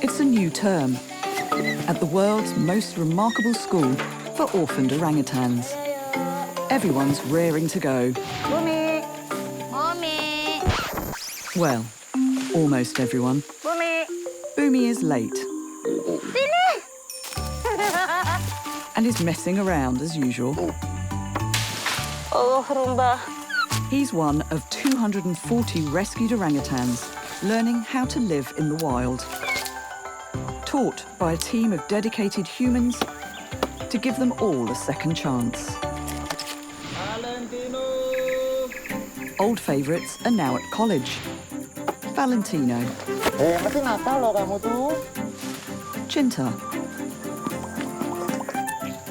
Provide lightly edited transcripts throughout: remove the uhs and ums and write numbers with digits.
It's a new term at the world's most remarkable school for orphaned orangutans. Everyone's raring to go. Bumi! Mommy! Well, almost everyone. Bumi! Bumi is late and is messing around as usual. Oh, Rumba. He's one of 240 rescued orangutans learning how to live in the wild. Taught by a team of dedicated humans to give them all a second chance. Old favourites are now at college. Valentino. Masih nakal loh kamu tuh. Chinta.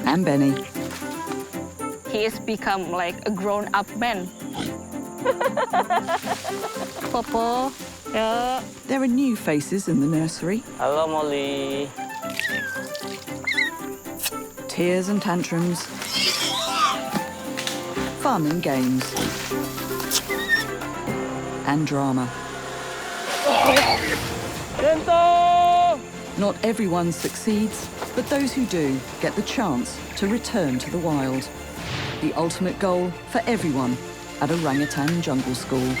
And Benny. He has become like a grown-up man. Popo. Yeah. There are new faces in the nursery. Halo Molly. Tears and tantrums. Fun and games. And drama. Not everyone succeeds, but those who do get the chance to return to the wild. The ultimate goal for everyone at Orangutan Jungle School.